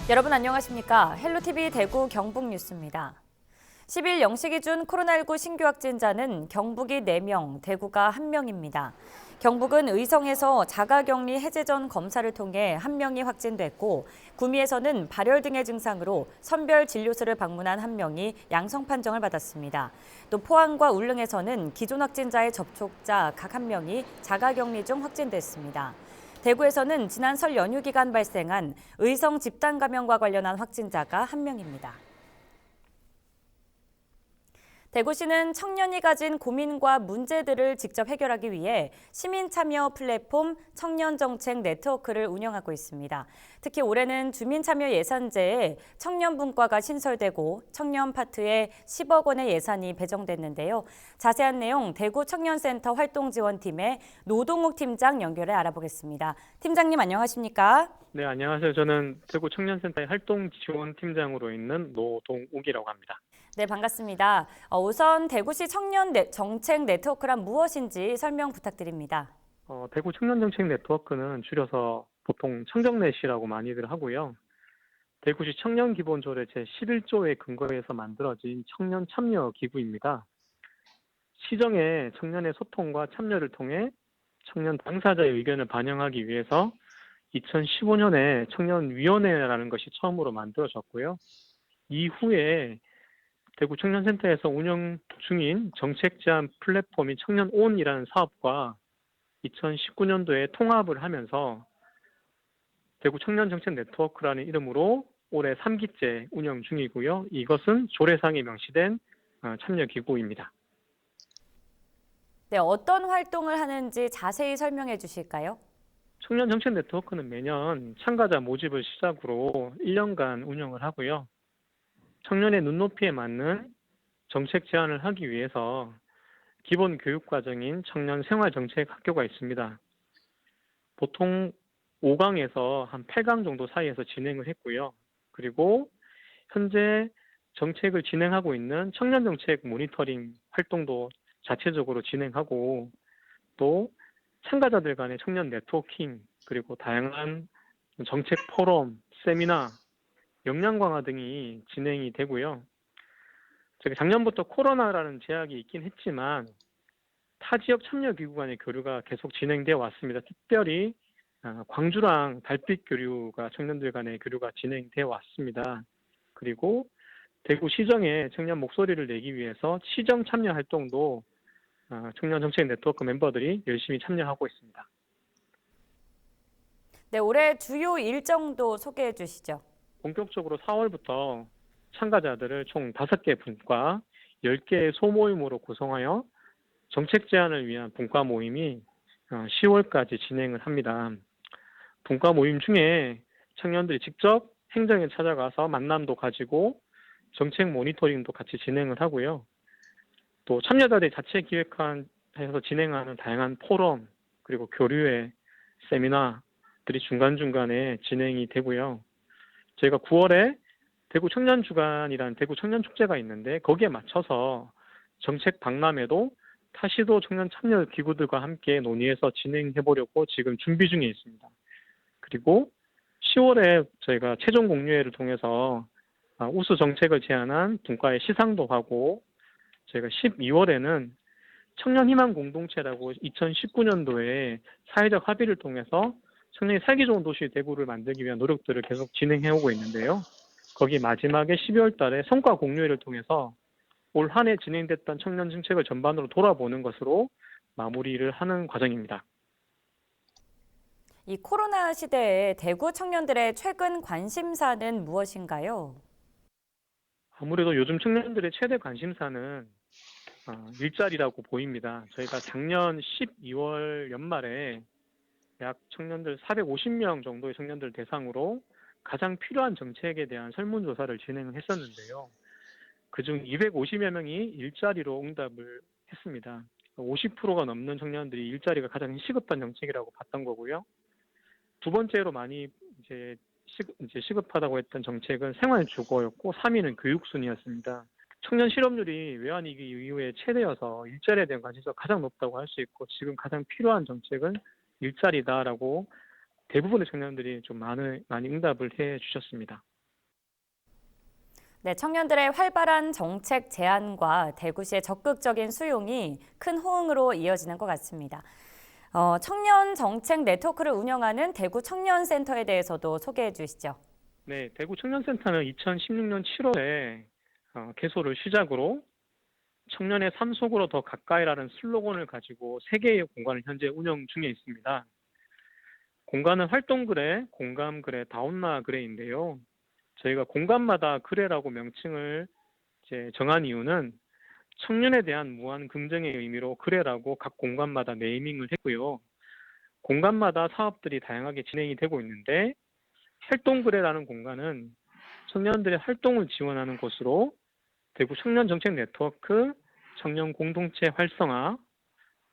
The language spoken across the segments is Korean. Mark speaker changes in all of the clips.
Speaker 1: 여러분 안녕하십니까? 헬로티비 대구 경북 뉴스입니다. 10일 0시 기준 코로나19 신규 확진자는 경북이 4명, 대구가 1명입니다. 경북은 의성에서 자가격리 해제 전 검사를 통해 1명이 확진됐고, 구미에서는 발열 등의 증상으로 선별 진료소를 방문한 1명이 양성 판정을 받았습니다. 또 포항과 울릉에서는 기존 확진자의 접촉자 각 1명이 자가격리 중 확진됐습니다. 대구에서는 지난 설 연휴 기간 발생한 의성 집단 감염과 관련한 확진자가 1명입니다. 대구시는 청년이 가진 고민과 문제들을 직접 해결하기 위해 시민 참여 플랫폼 청년정책 네트워크를 운영하고 있습니다. 특히 올해는 주민참여 예산제에 청년 분과가 신설되고 청년 파트에 10억 원의 예산이 배정됐는데요. 자세한 내용 대구 청년센터 활동지원팀의 노동욱 팀장 연결해 알아보겠습니다. 팀장님 안녕하십니까?
Speaker 2: 네, 안녕하세요. 저는 대구 청년센터의 활동지원팀장으로 있는 노동욱이라고 합니다.
Speaker 1: 네, 반갑습니다. 우선 대구시 청년 정책 네트워크란 무엇인지 설명 부탁드립니다.
Speaker 2: 대구 청년정책 네트워크는 줄여서 보통 청정넷이라고 많이들 하고요. 대구시 청년기본조례 제11조에 근거해서 만들어진 청년 참여 기구입니다. 시정에 청년의 소통과 참여를 통해 청년 당사자의 의견을 반영하기 위해서 2015년에 청년위원회라는 것이 처음으로 만들어졌고요. 이후에 대구 청년센터에서 운영 중인 정책 제안 플랫폼인 청년온이라는 사업과 2019년도에 통합을 하면서 대구 청년정책 네트워크라는 이름으로 올해 3기째 운영 중이고요. 이것은 조례상에 명시된 참여기구입니다.
Speaker 1: 네, 어떤 활동을 하는지 자세히 설명해 주실까요?
Speaker 2: 청년정책 네트워크는 매년 참가자 모집을 시작으로 1년간 운영을 하고요. 청년의 눈높이에 맞는 정책 제안을 하기 위해서 기본 교육 과정인 청년 생활정책 학교가 있습니다. 보통 5강에서 한 8강 정도 사이에서 진행을 했고요. 그리고 현재 정책을 진행하고 있는 청년정책 모니터링 활동도 자체적으로 진행하고 또 참가자들 간의 청년 네트워킹 그리고 다양한 정책 포럼, 세미나, 역량 강화 등이 진행이 되고요. 저희 작년부터 코로나라는 제약이 있긴 했지만 타 지역 참여기구 간의 교류가 계속 진행되어 왔습니다. 특별히 광주랑 달빛 교류가 청년들 간의 교류가 진행되어 왔습니다. 그리고 대구 시정에 청년 목소리를 내기 위해서 시정 참여 활동도 청년 정책 네트워크 멤버들이 열심히 참여하고 있습니다.
Speaker 1: 네, 올해 주요 일정도 소개해 주시죠.
Speaker 2: 본격적으로 4월부터 참가자들을 총 5개 분과 10개의 소모임으로 구성하여 정책 제안을 위한 분과 모임이 10월까지 진행을 합니다. 분과 모임 중에 청년들이 직접 행정에 찾아가서 만남도 가지고 정책 모니터링도 같이 진행을 하고요. 또 참여자들이 자체 기획해서 진행하는 다양한 포럼 그리고 교류회, 세미나들이 중간중간에 진행이 되고요. 저희가 9월에 대구 청년주간이라는 대구 청년축제가 있는데 거기에 맞춰서 정책 박람회도 타시도 청년 참여 기구들과 함께 논의해서 진행해 보려고 지금 준비 중에 있습니다. 그리고 10월에 저희가 최종 공유회를 통해서 우수 정책을 제안한 분과의 시상도 하고 저희가 12월에는 청년희망 공동체라고 2019년도에 사회적 합의를 통해서 청년이 살기 좋은 도시 대구를 만들기 위한 노력들을 계속 진행해 오고 있는데요. 거기 마지막에 12월 달에 성과 공유회를 통해서 올 한 해 진행됐던 청년 정책을 전반으로 돌아보는 것으로 마무리를 하는 과정입니다.
Speaker 1: 이 코로나 시대에 대구 청년들의 최근 관심사는 무엇인가요?
Speaker 2: 아무래도 요즘 청년들의 최대 관심사는 일자리라고 보입니다. 저희가 작년 12월 연말에 약 청년들 450명 정도의 청년들 대상으로 가장 필요한 정책에 대한 설문조사를 진행을 했었는데요. 그중 250여 명이 일자리로 응답을 했습니다. 50%가 넘는 청년들이 일자리가 가장 시급한 정책이라고 봤던 거고요. 두 번째로 많이 이제 시급하다고 했던 정책은 생활주거였고 3위는 교육순이었습니다. 청년 실업률이 외환위기 이후에 최대여서 일자리에 대한 관심사가 가장 높다고 할 수 있고 지금 가장 필요한 정책은 일자리다라고 대부분의 청년들이 좀 많이 응답을 해 주셨습니다.
Speaker 1: 네, 청년들의 활발한 정책 제안과 대구시의 적극적인 수용이 큰 호응으로 이어지는 것 같습니다. 청년 정책 네트워크를 운영하는 대구 청년센터에 대해서도 소개해 주시죠.
Speaker 2: 네, 대구 청년센터는 2016년 7월에 개소를 시작으로 청년의 삶 속으로 더 가까이라는 슬로건을 가지고 3개의 공간을 현재 운영 중에 있습니다. 공간은 활동그래, 공감그래, 다운나그래인데요. 저희가 공간마다 그래라고 명칭을 이제 정한 이유는 청년에 대한 무한 긍정의 의미로 그래라고 각 공간마다 네이밍을 했고요. 공간마다 사업들이 다양하게 진행이 되고 있는데 활동그래라는 공간은 청년들의 활동을 지원하는 곳으로 대구 청년정책 네트워크, 청년 공동체 활성화,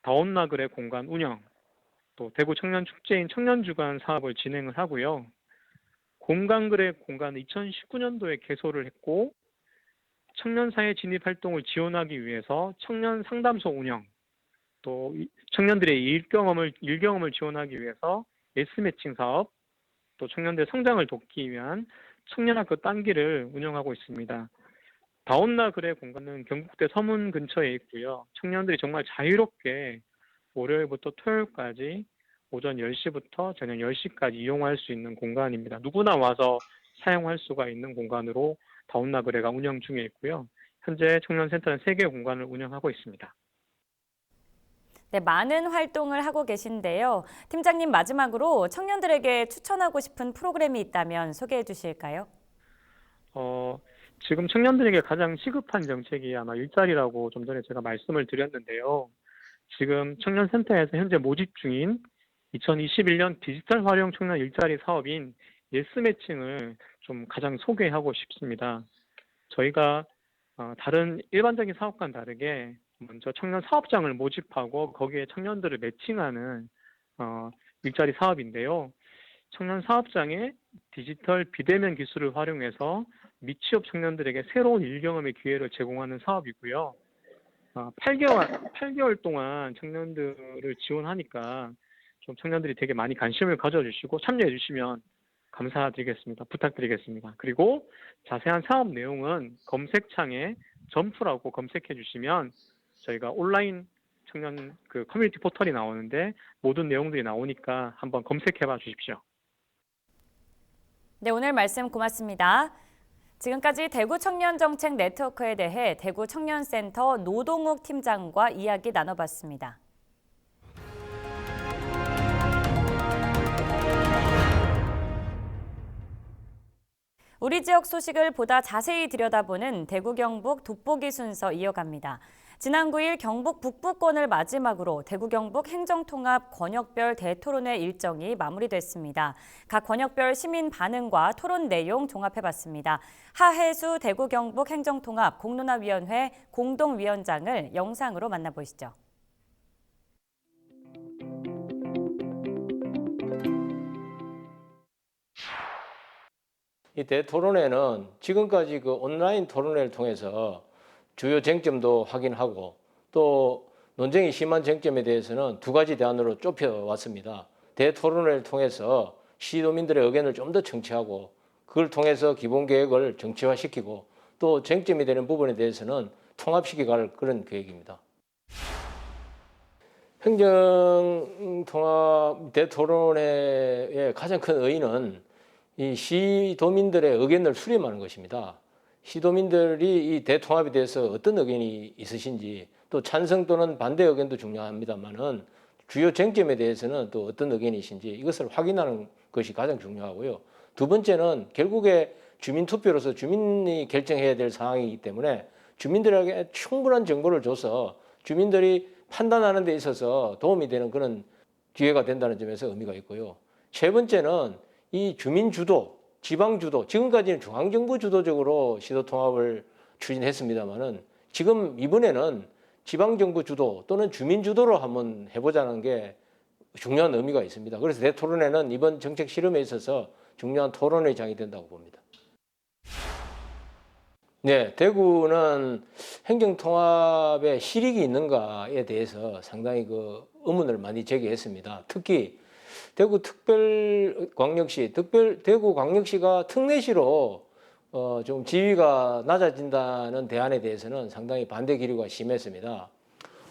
Speaker 2: 다온나그래 공간 운영, 또 대구 청년축제인 청년주간 사업을 진행을 하고요. 공간그래 공간은 2019년도에 개소를 했고 청년사회 진입 활동을 지원하기 위해서 청년 상담소 운영, 또 청년들의 일 경험을 지원하기 위해서 S매칭 사업, 또 청년들 성장을 돕기 위한 청년학교 단기를 운영하고 있습니다. 다온나그래 공간은 경북대 서문 근처에 있고요. 청년들이 정말 자유롭게 월요일부터 토요일까지 오전 10시부터 저녁 10시까지 이용할 수 있는 공간입니다. 누구나 와서 사용할 수가 있는 공간으로 다온나그래가 운영 중에 있고요. 현재 청년센터는 3개의 공간을 운영하고 있습니다.
Speaker 1: 네, 많은 활동을 하고 계신데요. 팀장님 마지막으로 청년들에게 추천하고 싶은 프로그램이 있다면 소개해 주실까요?
Speaker 2: 지금 청년들에게 가장 시급한 정책이 아마 일자리라고 좀 전에 제가 말씀을 드렸는데요. 지금 청년센터에서 현재 모집 중인 2021년 디지털 활용 청년 일자리 사업인 예스매칭을 좀 가장 소개하고 싶습니다. 저희가 다른 일반적인 사업과는 다르게 먼저 청년 사업장을 모집하고 거기에 청년들을 매칭하는 일자리 사업인데요. 청년 사업장에 디지털 비대면 기술을 활용해서 미취업 청년들에게 새로운 일 경험의 기회를 제공하는 사업이고요. 8개월 동안 청년들을 지원하니까 좀 청년들이 되게 많이 관심을 가져주시고 참여해 주시면 감사드리겠습니다. 부탁드리겠습니다. 그리고 자세한 사업 내용은 검색창에 점프라고 검색해 주시면 저희가 온라인 청년 그 커뮤니티 포털이 나오는데 모든 내용들이 나오니까 한번 검색해 봐 주십시오.
Speaker 1: 네, 오늘 말씀 고맙습니다. 지금까지 대구 청년정책 네트워크에 대해 대구 청년센터 노동욱 팀장과 이야기 나눠봤습니다. 우리 지역 소식을 보다 자세히 들여다보는 대구 경북 돋보기 순서 이어갑니다. 지난 9일 경북 북부권을 마지막으로 대구 경북 행정통합 권역별 대토론회 일정이 마무리됐습니다. 각 권역별 시민 반응과 토론 내용 종합해봤습니다. 하혜수 대구 경북 행정통합 공론화위원회 공동위원장을 영상으로 만나보시죠.
Speaker 3: 이 대토론회는 지금까지 그 온라인 토론회를 통해서 주요 쟁점도 확인하고 또 논쟁이 심한 쟁점에 대해서는 2가지 대안으로 좁혀왔습니다. 대토론회를 통해서 시도민들의 의견을 좀 더 청취하고 그걸 통해서 기본계획을 정치화시키고 또 쟁점이 되는 부분에 대해서는 통합시켜갈 그런 계획입니다. 행정통합 대토론회의 가장 큰 의의는 이 시도민들의 의견을 수렴하는 것입니다. 시도민들이 이 대통합에 대해서 어떤 의견이 있으신지 또 찬성 또는 반대 의견도 중요합니다만은 주요 쟁점에 대해서는 또 어떤 의견이신지 이것을 확인하는 것이 가장 중요하고요. 2번째는 결국에 주민투표로서 주민이 결정해야 될 상황이기 때문에 주민들에게 충분한 정보를 줘서 주민들이 판단하는 데 있어서 도움이 되는 그런 기회가 된다는 점에서 의미가 있고요. 3번째는 이 주민 주도, 지방 주도, 지금까지는 중앙정부 주도적으로 시도 통합을 추진했습니다만은 지금 이번에는 지방정부 주도 또는 주민 주도로 한번 해보자는 게 중요한 의미가 있습니다. 그래서 대토론회는 이번 정책 실험에 있어서 중요한 토론의 장이 된다고 봅니다. 네, 대구는 행정통합에 실익이 있는가에 대해서 상당히 그 의문을 많이 제기했습니다. 특히 대구광역시가 특례시로 좀 지위가 낮아진다는 대안에 대해서는 상당히 반대 기류가 심했습니다.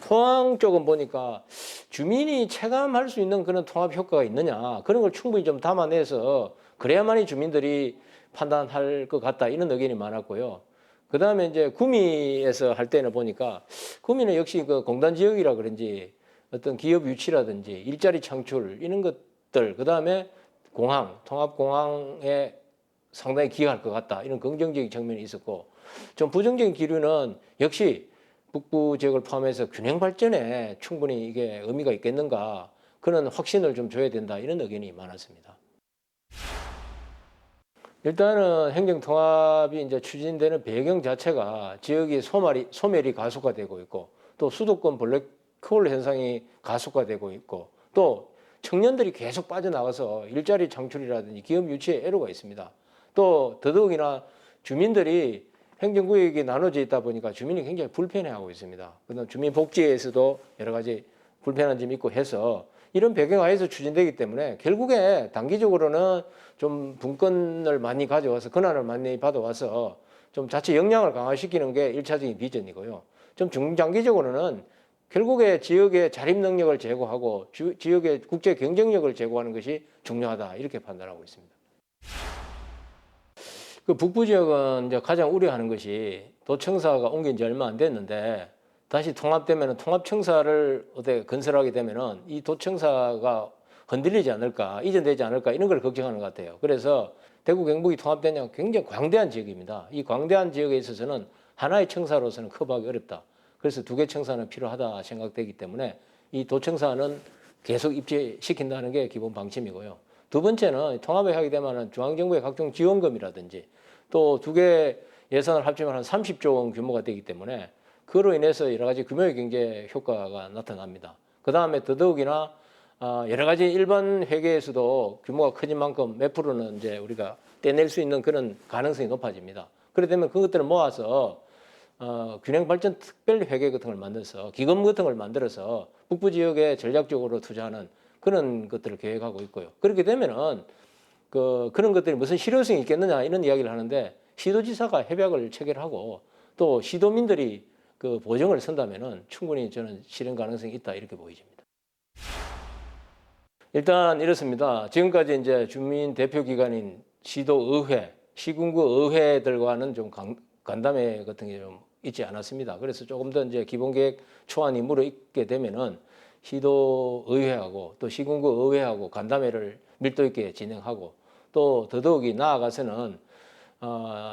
Speaker 3: 포항 쪽은 보니까 주민이 체감할 수 있는 그런 통합 효과가 있느냐, 그런 걸 충분히 좀 담아내서 그래야만이 주민들이 판단할 것 같다, 이런 의견이 많았고요. 그 다음에 이제 구미에서 할 때는 보니까 구미는 역시 그 공단 지역이라 그런지 어떤 기업 유치라든지 일자리 창출 이런 것들, 그 다음에 공항, 통합공항에 상당히 기여할 것 같다, 이런 긍정적인 측면이 있었고, 좀 부정적인 기류는 역시 북부 지역을 포함해서 균형 발전에 충분히 이게 의미가 있겠는가, 그런 확신을 좀 줘야 된다, 이런 의견이 많았습니다. 일단은 행정통합이 이제 추진되는 배경 자체가 지역의 소멸이 가속화되고 있고, 또 수도권 블랙홀 현상이 가속화되고 있고, 또 청년들이 계속 빠져나가서 일자리 창출이라든지 기업 유치에 애로가 있습니다. 또 더더욱이나 주민들이 행정구역이 나눠져 있다 보니까 주민이 굉장히 불편해하고 있습니다. 그다음 주민복지에서도 여러 가지 불편한 점이 있고 해서 이런 배경하에서 추진되기 때문에 결국에 단기적으로는 좀 분권을 많이 가져와서 권한을 많이 받아와서 좀 자체 역량을 강화시키는 게 1차적인 비전이고요. 좀 중장기적으로는 결국에 지역의 자립 능력을 제고하고 지역의 국제 경쟁력을 제고하는 것이 중요하다, 이렇게 판단하고 있습니다. 그 북부 지역은 이제 가장 우려하는 것이 도청사가 옮긴 지 얼마 안 됐는데 다시 통합되면은 통합청사를 어떻게 건설하게 되면은 이 도청사가 흔들리지 않을까, 이전되지 않을까, 이런 걸 걱정하는 것 같아요. 그래서 대구 경북이 통합되냐면 굉장히 광대한 지역입니다. 이 광대한 지역에 있어서는 하나의 청사로서는 커버하기 어렵다. 그래서 두 개 청사는 필요하다 생각되기 때문에 이 도청사는 계속 입지시킨다는 게 기본 방침이고요. 두 번째는 통합을 하게 되면 중앙정부의 각종 지원금이라든지 또 두 개 예산을 합치면 한 30조 원 규모가 되기 때문에 그로 인해서 여러 가지 금융 경제 효과가 나타납니다. 그 다음에 더더욱이나 여러 가지 일반 회계에서도 규모가 커진 만큼 몇 프로는 이제 우리가 떼낼 수 있는 그런 가능성이 높아집니다. 그렇게 되면 그것들을 모아서 균형 발전 특별 회계 같은 걸 만들어서 기금 같은 걸 만들어서 북부 지역에 전략적으로 투자하는 그런 것들을 계획하고 있고요. 그렇게 되면은 그런 것들이 무슨 실효성이 있겠느냐, 이런 이야기를 하는데 시도지사가 협약을 체결하고 또 시도민들이 그 보증을 선다면은 충분히 저는 실현 가능성이 있다, 이렇게 보여집니다. 일단 이렇습니다. 지금까지 이제 주민 대표 기관인 시도의회, 시군구 의회들과는 좀 간담회 같은 게 좀 있지 않았습니다. 그래서 조금 더 이제 기본계획 초안이 물어있게 되면은 시도의회하고 또 시군구 의회하고 간담회를 밀도 있게 진행하고, 또 더더욱이 나아가서는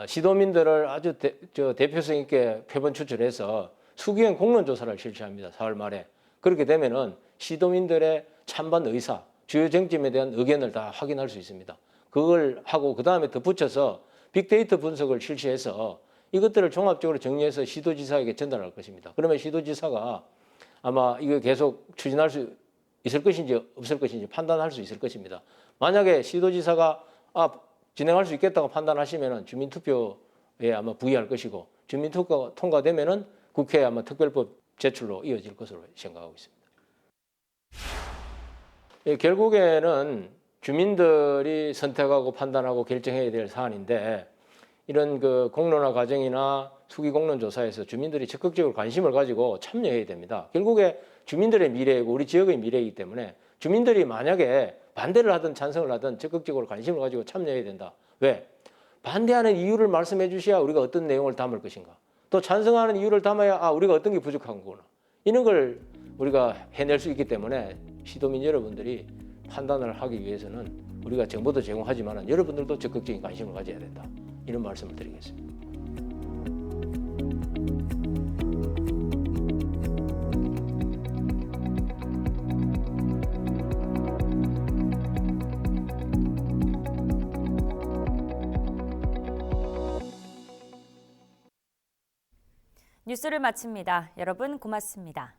Speaker 3: 시도민들을 아주 대표성 있게 표본 추출해서 수기형 공론조사를 실시합니다. 4월 말에. 그렇게 되면은 시도민들의 찬반 의사, 주요 쟁점에 대한 의견을 다 확인할 수 있습니다. 그걸 하고 그 다음에 덧붙여서 빅데이터 분석을 실시해서 이것들을 종합적으로 정리해서 시도지사에게 전달할 것입니다. 그러면 시도지사가 아마 이거 계속 추진할 수 있을 것인지 없을 것인지 판단할 수 있을 것입니다. 만약에 시도지사가 진행할 수 있겠다고 판단하시면은 주민투표에 아마 부의할 것이고, 주민투표가 통과되면은 국회에 아마 특별법 제출로 이어질 것으로 생각하고 있습니다. 결국에는 주민들이 선택하고 판단하고 결정해야 될 사안인데, 이런 그 공론화 과정이나 수기 공론조사에서 주민들이 적극적으로 관심을 가지고 참여해야 됩니다. 결국에 주민들의 미래이고 우리 지역의 미래이기 때문에 주민들이 만약에 반대를 하든 찬성을 하든 적극적으로 관심을 가지고 참여해야 된다. 왜? 반대하는 이유를 말씀해 주셔야 우리가 어떤 내용을 담을 것인가. 또 찬성하는 이유를 담아야 우리가 어떤 게 부족한 거구나. 이런 걸 우리가 해낼 수 있기 때문에 시도민 여러분들이 판단을 하기 위해서는 우리가 정보도 제공하지만 여러분들도 적극적인 관심을 가져야 된다. 이런 말씀을 드리겠습니다.
Speaker 1: 뉴스를 마칩니다. 여러분 고맙습니다.